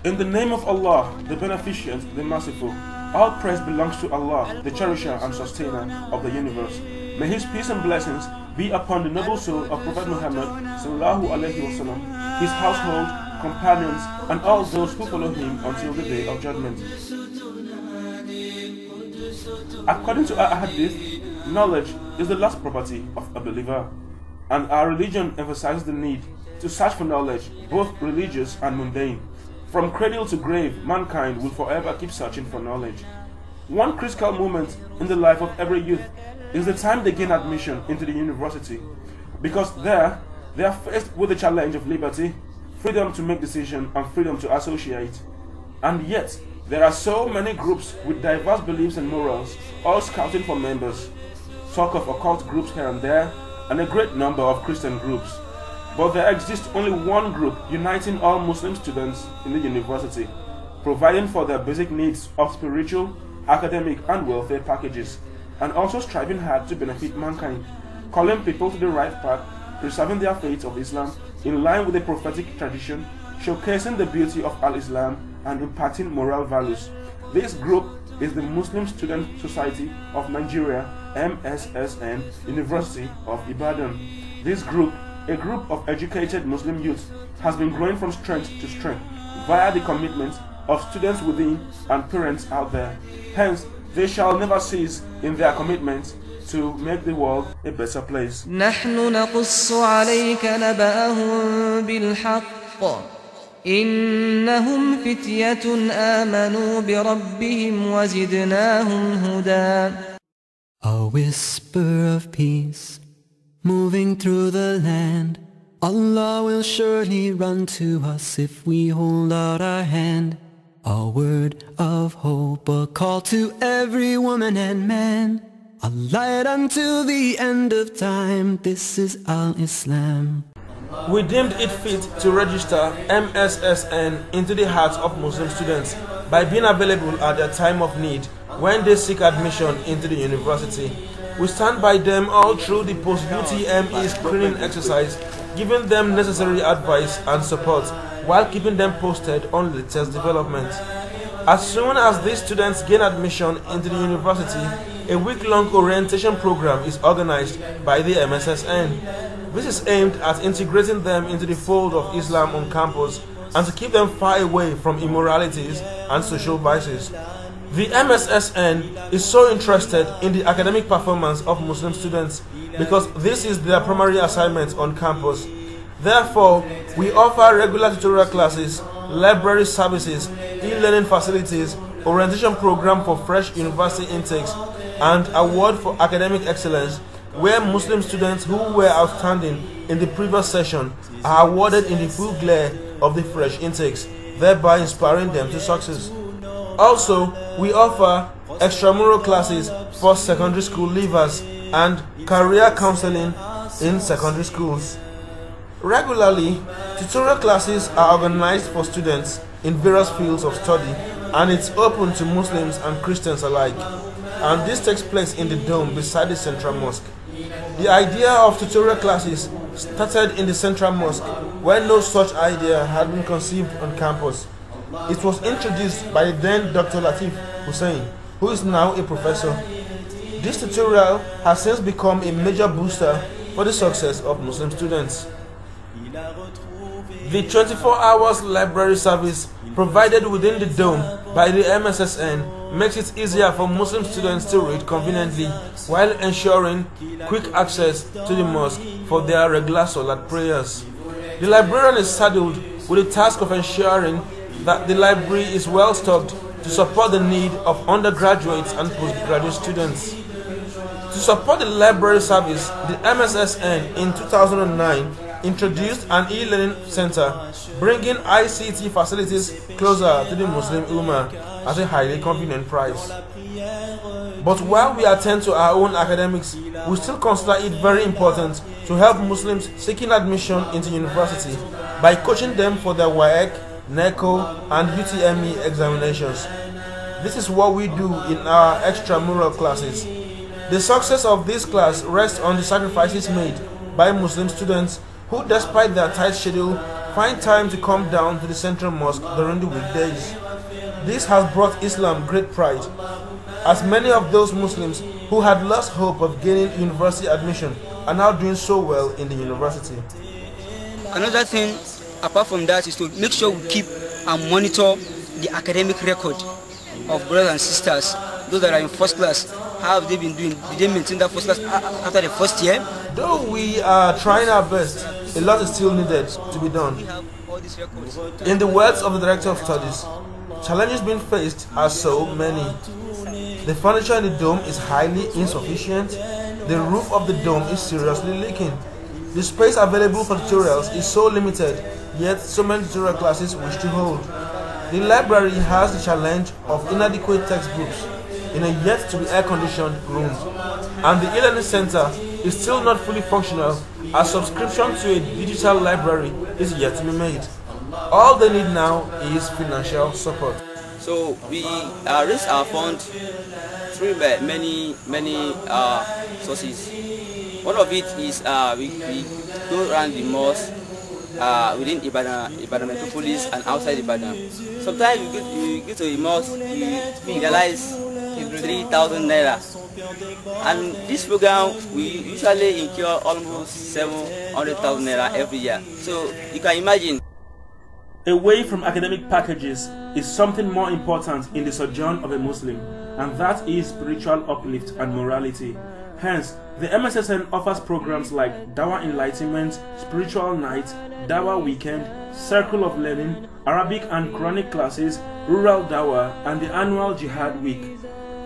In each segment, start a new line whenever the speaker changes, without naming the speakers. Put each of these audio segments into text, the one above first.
In the name of Allah, the Beneficent, the Merciful, all praise belongs to Allah, the Cherisher and Sustainer of the universe. May His peace and blessings be upon the noble soul of Prophet Muhammad sallallahu alaihi wasallam, his household, companions, and all those who follow him until the day of judgment. According to our hadith, knowledge is the last property of a believer, and our religion emphasizes the need to search for knowledge, both religious and mundane. From cradle to grave, mankind will forever keep searching for knowledge. One critical moment in the life of every youth is the time they gain admission into the university, because there they are faced with the challenge of liberty, freedom to make decisions, and freedom to associate. And yet, there are so many groups with diverse beliefs and morals, all scouting for members. Talk of occult groups here and there, and a great number of Christian groups. But there exists only one group uniting all Muslim students in the university, providing for their basic needs of spiritual, academic, and welfare packages, and also striving hard to benefit mankind, calling people to the right path, preserving their faith of Islam in line with the prophetic tradition, showcasing the beauty of Al-Islam, and imparting moral values. This group is the Muslim Student Society of Nigeria, Mssn University of Ibadan. This group, a group of educated Muslim youth, has been growing from strength to strength via the commitment of students within and parents out there. Hence, they shall never cease in their commitment to make the world a better place.
نحن نقص عليك نبأهم بالحق إنهم فتية آمنوا بربهم وزدناهم هدى.
A whisper of peace moving through the land. Allah will surely run to us if we hold out our hand. A word of hope, a call to every woman and man. A light until the end of time. This is Al-Islam.
We deemed it fit to register Mssn into the hearts of Muslim students by being available at their time of need when they seek admission into the university. We stand by them all through the post-UTME screening exercise, giving them necessary advice and support while keeping them posted on latest developments. As soon as these students gain admission into the university, a week-long orientation program is organized by the Mssn. This is aimed at integrating them into the fold of Islam on campus and to keep them far away from immoralities and social vices. The Mssn is so interested in the academic performance of Muslim students because this is their primary assignment on campus. Therefore, we offer regular tutorial classes, library services, e-learning facilities, orientation program for fresh university intakes, and award for academic excellence, where Muslim students who were outstanding in the previous session are awarded in the full glare of the fresh intakes, thereby inspiring them to success. Also, we offer extramural classes for secondary school leavers and career counseling in secondary schools. Regularly, tutorial classes are organized for students in various fields of study, and it's open to Muslims and Christians alike. And this takes place in the dome beside the central mosque. The idea of tutorial classes started in the central mosque when no such idea had been conceived on campus. It was introduced by the then Dr. Latif Hussein, who is now a professor. This tutorial has since become a major booster for the success of Muslim students. The 24 hours library service provided within the dome by the Mssn makes it easier for Muslim students to read conveniently while ensuring quick access to the mosque for their regular Salat prayers. The librarian is saddled with the task of ensuring that the library is well stocked to support the need of undergraduates and postgraduate students. To support the library service, the Mssn in 2009 introduced an e-learning center, bringing ICT facilities closer to the Muslim Ummah at a highly convenient price. But while we attend to our own academics, we still consider it very important to help Muslims seeking admission into university by coaching them for their WAEC, NECO, and UTME examinations. This is what we do in our extramural classes. The success of this class rests on the sacrifices made by Muslim students who, despite their tight schedule, find time to come down to the central mosque during the weekdays. This has brought Islam great pride, as many of those Muslims who had lost hope of gaining university admission are now doing so well in the university.
Another thing apart from that is to make sure we keep and monitor the academic record of brothers and sisters. Those that are in first class, how have they been doing? Did they maintain that first class after the first year?
Though we are trying our best, a lot is still needed to be done. In the words of the Director of Studies, challenges being faced are so many. The furniture in the dome is highly insufficient. The roof of the dome is seriously leaking. The space available for tutorials is so limited, yet so many tutorial classes wish to hold. The library has the challenge of inadequate textbooks in a yet-to-be air-conditioned room. And the e-learning center is still not fully functional, as subscription to a digital library is yet to be made. All they need now is financial support.
So we raise our fund through many sources. One of it is we go around the mosque within Ibadan metropolis and outside Ibadan. Sometimes we go to a mosque, we realize 3,000 naira. And this program, we usually incur almost 700,000 naira every year. So you can imagine.
Away from academic packages is something more important in the sojourn of a Muslim, and that is spiritual uplift and morality. Hence, the MSSN offers programs like Dawah Enlightenment, Spiritual Night, Dawah Weekend, Circle of Learning, Arabic and Quranic classes, Rural Dawah, and the annual Jihad Week.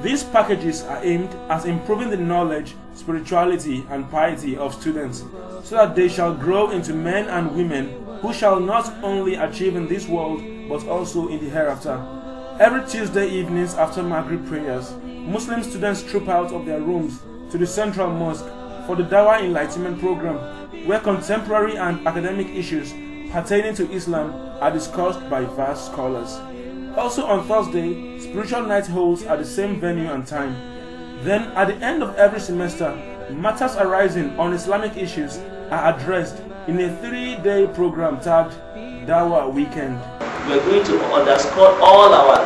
These packages are aimed at improving the knowledge, spirituality, and piety of students, so that they shall grow into men and women who shall not only achieve in this world, but also in the hereafter. Every Tuesday evenings after Maghrib prayers, Muslim students troop out of their rooms to the Central Mosque for the Dawah Enlightenment program, where contemporary and academic issues pertaining to Islam are discussed by vast scholars. Also on Thursday, Spiritual Night holds at the same venue and time. Then at the end of every semester, matters arising on Islamic issues are addressed in a 3-day program tagged Dawah Weekend.
We are going to underscore all our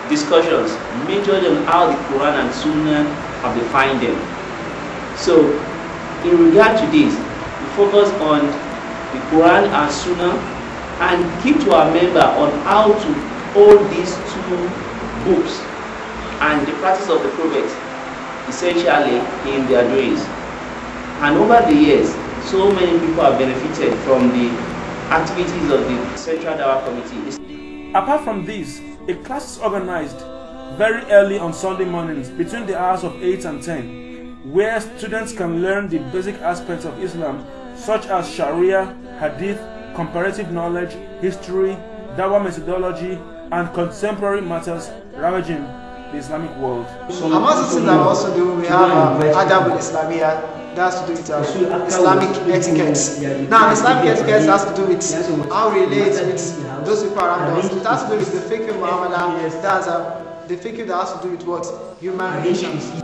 discussions, majorly on how the Quran and Sunnah have defined them. So, in regard to this, we focus on the Quran and Sunnah and keep to our member on how to hold these two books and the practice of the Prophet essentially in their doings. And over the years, so many people have benefited from the activities of the Central Dawah Committee.
Apart from this, a class is organized very early on Sunday mornings between the hours of 8 and 10, where students can learn the basic aspects of Islam, such as Sharia, Hadith, comparative knowledge, history, Dawah methodology, and contemporary matters ravaging the Islamic world.
Amongst the things that we also do, we have Adab al-Islamiyah. That has to do with Islamic etiquette. Now, Islamic etiquette has to do with how we relate with those people around us. It has to do with the fiqh mu'amala. That's the fiqh that has to do with what? Human relations.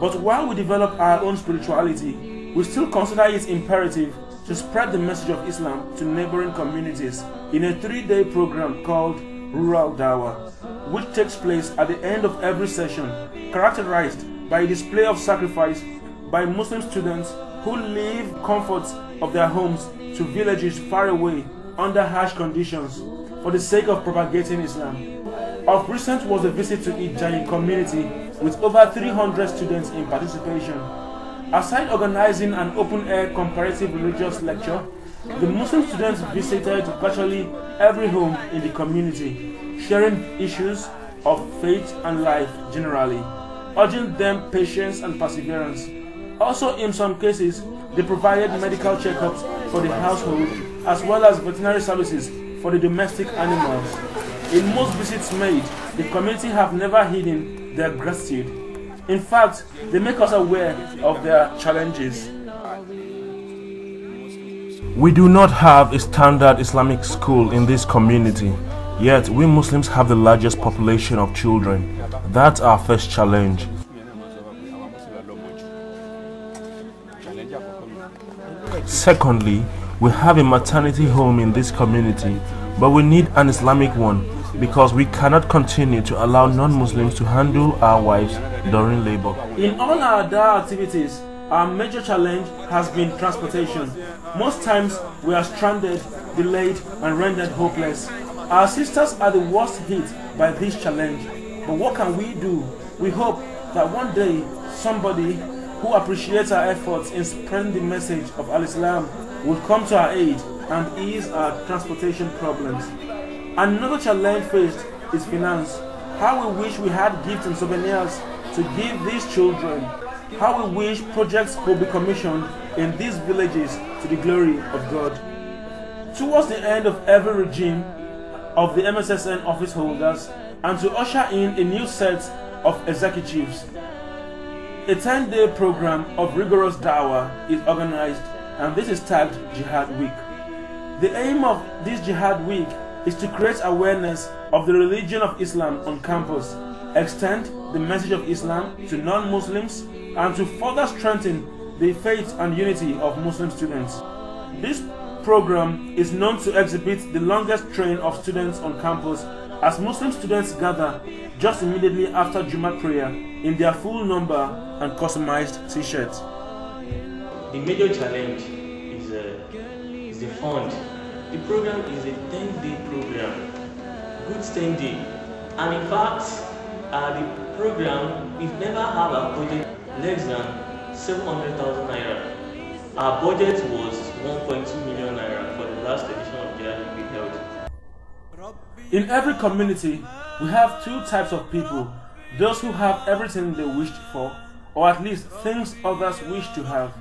But while we develop our own spirituality, we still consider it imperative to spread the message of Islam to neighboring communities in a 3-day program called Rural Dawah, which takes place at the end of every session, characterized by a display of sacrifice by Muslim students who leave comforts of their homes to villages far away under harsh conditions for the sake of propagating Islam. Of recent was a visit to Ijayi community with over 300 students in participation. Aside organizing an open-air comparative religious lecture, the Muslim students visited virtually every home in the community, sharing issues of faith and life generally, urging them patience and perseverance. Also, in some cases, they provided medical checkups for the household as well as veterinary services for the domestic animals. In most visits made, the community have never hidden their gratitude. In fact, they make us aware of their challenges. We do not have a standard Islamic school in this community, yet we Muslims have the largest population of children. That's our first challenge. Secondly, We have a maternity home in this community, but we need an Islamic one because we cannot continue to allow non-Muslims to handle our wives during labor. In all our dawah activities, our major challenge has been transportation. Most times we are stranded, delayed and rendered hopeless. Our sisters are the worst hit by this challenge. But what can we do? We hope that one day somebody who appreciates our efforts in spreading the message of Al-Islam will come to our aid and ease our transportation problems. Another challenge faced is finance. How we wish we had gifts and souvenirs to give these children. How we wish projects could be commissioned in these villages to the glory of God. Towards the end of every regime of the MSSN office holders and to usher in a new set of executives, a 10-day program of rigorous dawah is organized, and this is tagged Jihad Week. The aim of this Jihad Week is to create awareness of the religion of Islam on campus, extend the message of Islam to non-Muslims, and to further strengthen the faith and unity of Muslim students. This program is known to exhibit the longest train of students on campus as Muslim students gather just immediately after Jummah prayer in their full number and customized t-shirts.
The major challenge is the fund. The program is a 10-day program, good 10-day, and in fact, the program, we've never had a budget less than 700,000 naira. Our budget was 1.2 million naira for the last edition of Jihad we held.
In every community, we have two types of people: those who have everything they wished for, or at least things others wish to have.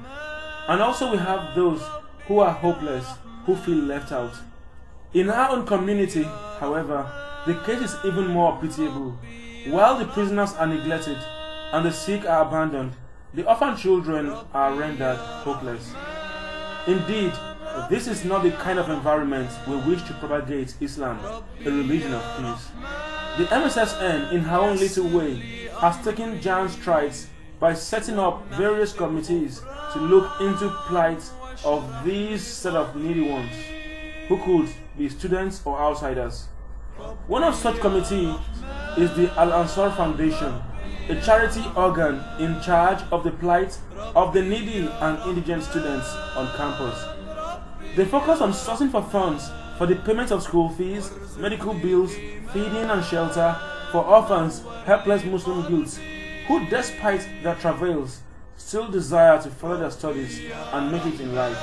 And also we have those who are hopeless, who feel left out. In our own community, however, the case is even more pitiable. While the prisoners are neglected and the sick are abandoned, the orphan children are rendered hopeless. Indeed, this is not the kind of environment we wish to propagate Islam, a religion of peace. The MSSN, in her own little way, has taken giant strides by setting up various committees to look into plight of these set of needy ones, who could be students or outsiders. One of such committees is the Al-Ansar Foundation, a charity organ in charge of the plight of the needy and indigent students on campus. They focus on sourcing for funds for the payment of school fees, medical bills, feeding and shelter for orphans, helpless Muslim youths who, despite their travails, still desire to follow their studies and make it in life.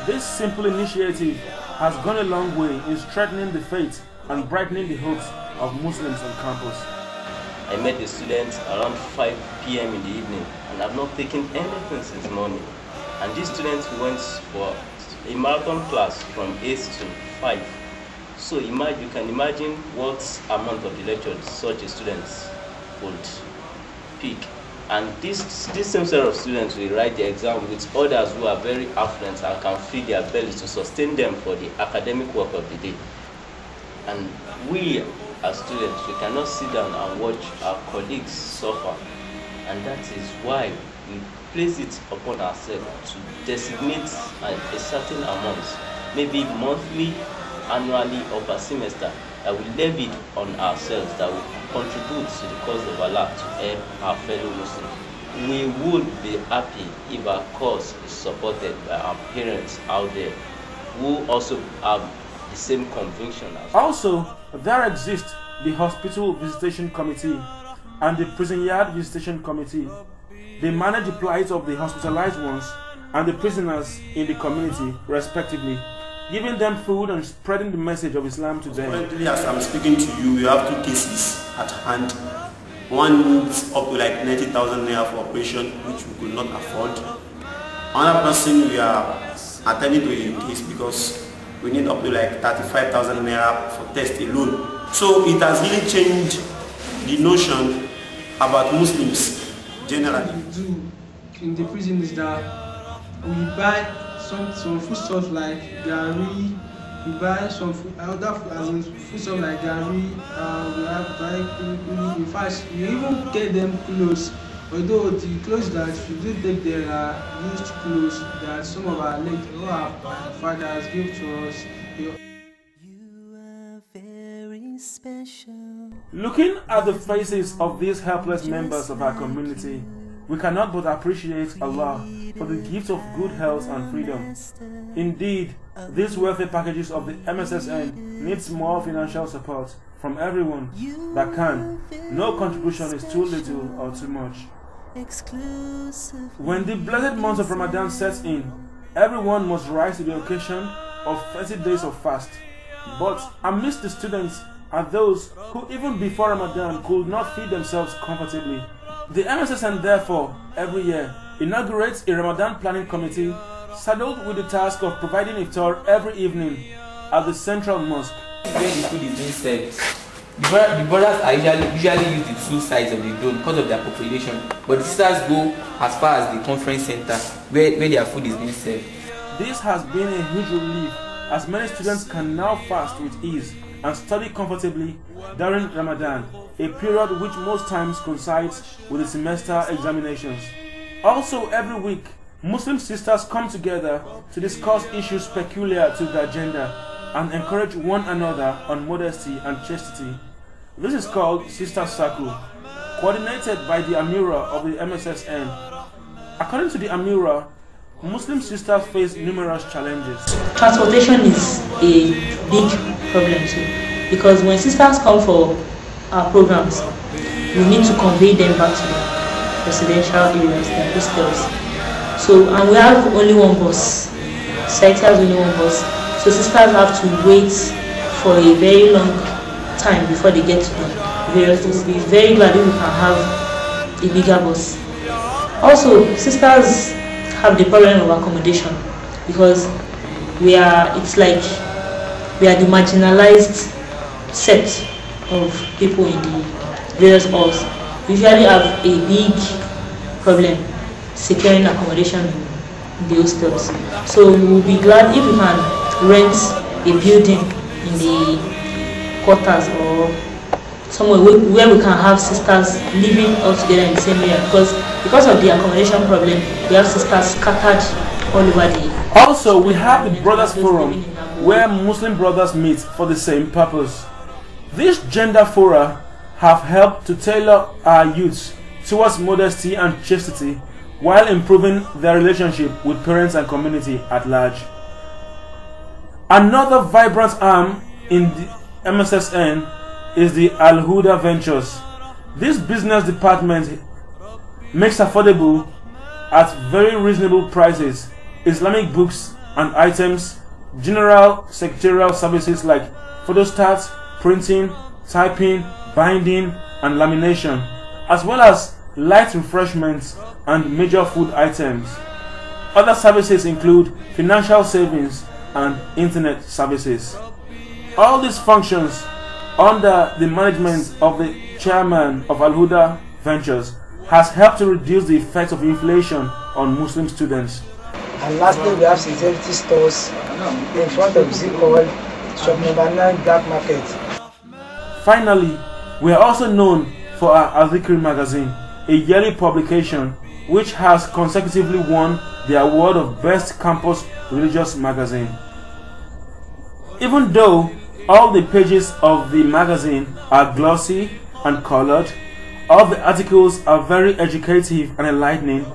This simple initiative has gone a long way in strengthening the faith and brightening the hopes of Muslims on campus.
I met the students around 5 p.m. in the evening and I've not taken anything since morning. And these students went for a marathon class from 8 to 5. So you can imagine what amount of the lecture such a students would pick. And this same set of students will write the exam with others who are very affluent and can feed their bellies to sustain them for the academic work of the day. And we as students, we cannot sit down and watch our colleagues suffer. And that is why we place it upon ourselves to designate a certain amount, maybe monthly, annually, or per semester, that we levy on ourselves, that we contribute to the cause of Allah to help our fellow Muslims. We would be happy if our cause is supported by our parents out there who also have the same conviction as well.
Also, there exists the Hospital Visitation Committee and the Prison Yard Visitation Committee. They manage the plight of the hospitalized ones and the prisoners in the community, respectively, giving them food and spreading the message of Islam to them.
Currently, as I'm speaking to you, we have 2 cases at hand. One is up to like 90,000 naira for operation, which we could not afford. Another person, we are attending to a case because we need up to like 35,000 naira for test alone. So it has really changed the notion about Muslims generally.
What we do in the prison is that we buy some foodstuff like gari, we buy some other foodstuff like gari, we have buy, in fact we even get them clothes Although the clothes that we do take there are used clothes that some of our late or our fathers give to us.
Looking at the faces of these helpless members of our community, we cannot but appreciate Allah for the gift of good health and freedom. Indeed, these welfare packages of the MSSN needs more financial support from everyone that can. No contribution is too little or too much. When the blessed month of Ramadan sets in, everyone must rise to the occasion of 30 days of fast. But amidst the students are those who even before Ramadan could not feed themselves comfortably. The MSSN therefore, every year, inaugurates a Ramadan planning committee saddled with the task of providing iftar every evening at the central mosque.
Where the food is being served, the brothers are usually use the two sides of the dome because of their population, but the sisters go as far as the conference center where their food is being served.
This has been a huge relief as many students can now fast with ease and study comfortably during Ramadan, a period which most times coincides with the semester examinations. Also, every week, Muslim sisters come together to discuss issues peculiar to the agenda and encourage one another on modesty and chastity. This is called Sister Circle, coordinated by the Amira of the MSSN. According to the Amira, Muslim sisters face numerous challenges.
Transportation is a big problem too, because when sisters come for our programs, we need to convey them back to the residential areas, the hostels. So, and we have only one bus. Saeed has only one bus. So sisters have to wait for a very long time before they get to the various things. We'll be very glad if we can have a bigger bus. Also, sisters have the problem of accommodation because it's like we are the marginalized set of people in the various halls. We usually have a big problem securing accommodation in the hostels. So we will be glad if we can rent a building in the quarters or somewhere where we can have sisters living all together in the same area, because of the accommodation problem, we have sisters scattered all over the.
Also, we have the Brothers Forum, where Muslim brothers meet for the same purpose. These gender fora have helped to tailor our youths towards modesty and chastity while improving their relationship with parents and community at large. Another vibrant arm in the MSSN is the Al-Huda Ventures. This business department makes affordable at very reasonable prices Islamic books and items, general secretarial services like photostats, printing, typing, binding and lamination, as well as light refreshments and major food items. Other services include financial savings and internet services. All these functions under the management of the chairman of Al-Huda Ventures has helped to reduce the effect of inflation on Muslim students.
And lastly, we have sincerity stores in front of Zikol, shop number 9 Black Market.
Finally, we are also known for our Al-Dhikr magazine, a yearly publication which has consecutively won the award of Best Campus Religious Magazine. Even though all the pages of the magazine are glossy and colored, all the articles are very educative and enlightening,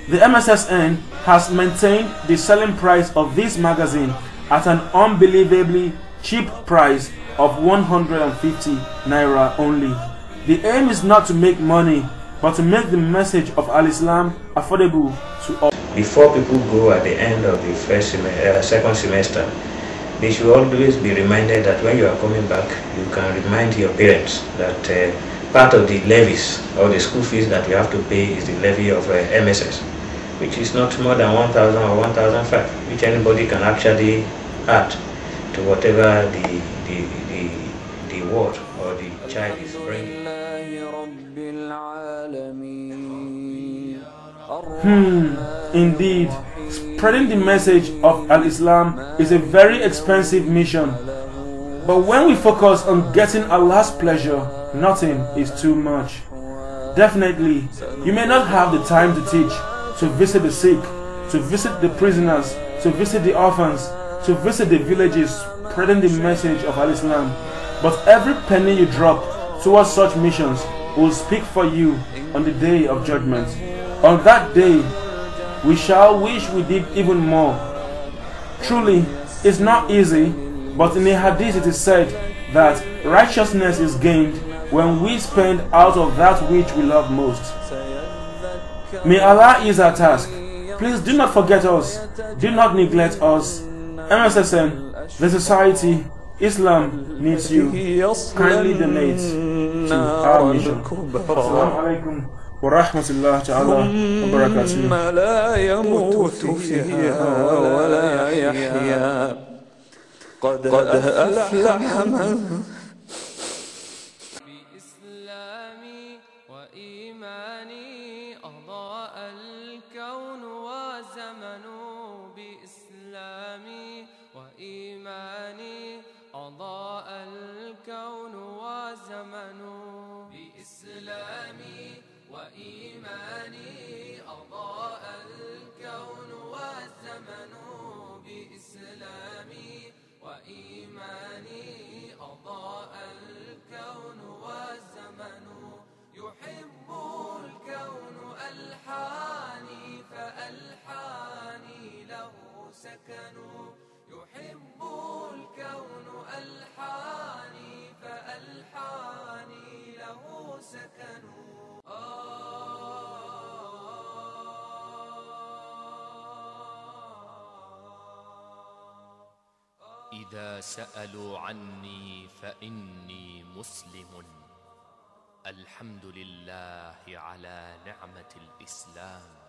the MSSN has maintained the selling price of this magazine at an unbelievably cheap price of 150 naira only. The aim is not to make money, but to make the message of Al-Islam affordable to all.
Before people go at the end of the second semester, they should always be reminded that when you are coming back, you can remind your parents that part of the levies or the school fees that you have to pay is the levy of MSS, which is not more than 1,000 or 1,500, which anybody can actually add to whatever the ward or the child is bringing.
Indeed, spreading the message of Al-Islam is a very expensive mission. But when we focus on getting Allah's pleasure, nothing is too much. Definitely, you may not have the time to teach, to visit the sick, to visit the prisoners, to visit the orphans, to visit the villages, spreading the message of Al-Islam. But every penny you drop towards such missions will speak for you on the day of judgment. On that day, we shall wish we did even more. Truly, it's not easy, but in a hadith it is said that righteousness is gained when we spend out of that which we love most. May Allah ease our task. Please do not forget us. Do not neglect us. MSSN, the society, Islam needs you. Kindly donate to our mission. Assalamu alaikum wa rahmatullahi ta'ala wa barakatuh.
لا يموت فيها ولا يحيا قد أفلح من
بإسلامي وإيماني أضاء الكون وزمن بإسلامي وإيماني أضاء الكون وزمن بإسلامي وإيماني أضاء الكون والزمن بإسلامي وإيماني أضاء الكون والزمن يحب الكون ألحاني فألحاني له سكن يحب الكون ألحاني فألحاني له سكن
إذا سألوا عني فإني مسلم الحمد لله على نعمة الإسلام